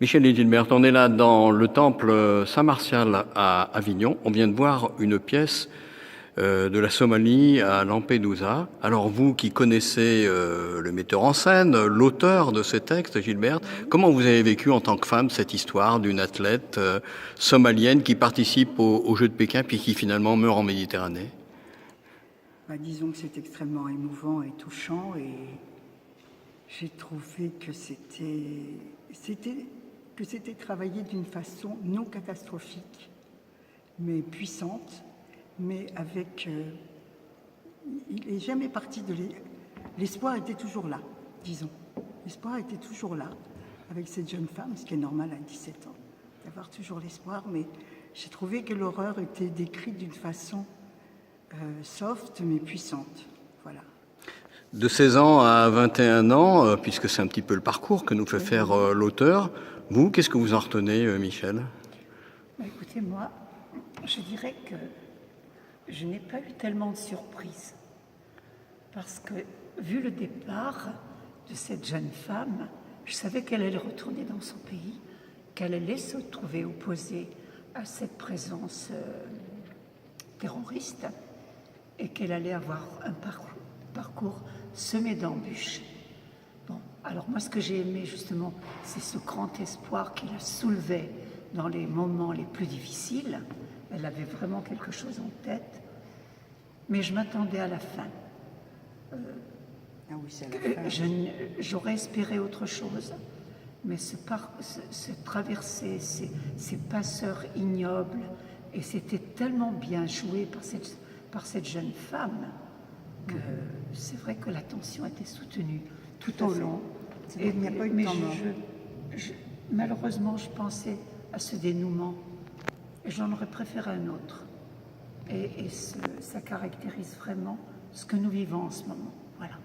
Michel et Gilbert, on est là dans le temple Saint-Martial à Avignon. On vient de voir une pièce de la Somalie à Lampedusa. Alors vous qui connaissez le metteur en scène, l'auteur de ces textes, Gilbert, comment vous avez vécu en tant que femme cette histoire d'une athlète somalienne qui participe aux Jeux de Pékin puis qui finalement meurt en Méditerranée? Disons que c'est extrêmement émouvant et touchant, et j'ai trouvé que c'était travaillé d'une façon non catastrophique, mais puissante, mais avec... il n'est jamais parti de... L'espoir était toujours là, disons. L'espoir était toujours là, avec cette jeune femme, ce qui est normal à 17 ans, d'avoir toujours l'espoir, mais j'ai trouvé que l'horreur était décrite d'une façon soft, mais puissante. Voilà. De 16 ans à 21 ans, puisque c'est un petit peu le parcours que nous fait faire l'auteur, vous, qu'est-ce que vous en retenez, Michel? Écoutez, moi, je dirais que je n'ai pas eu tellement de surprises. Parce que, vu le départ de cette jeune femme, je savais qu'elle allait retourner dans son pays, qu'elle allait se trouver opposée à cette présence terroriste et qu'elle allait avoir un parcours semé d'embûches. Bon, alors moi, ce que j'ai aimé justement, c'est ce grand espoir qui la soulevait dans les moments les plus difficiles. Elle avait vraiment quelque chose en tête, mais je m'attendais à la fin. J'aurais espéré autre chose, mais se traverser ces passeurs ignobles, et c'était tellement bien joué par cette jeune femme que c'est vrai que la tension était soutenue tout au long. Il n'y a pas eu de temps mort. Malheureusement, je pensais à ce dénouement et j'en aurais préféré un autre. Et ça caractérise vraiment ce que nous vivons en ce moment. Voilà.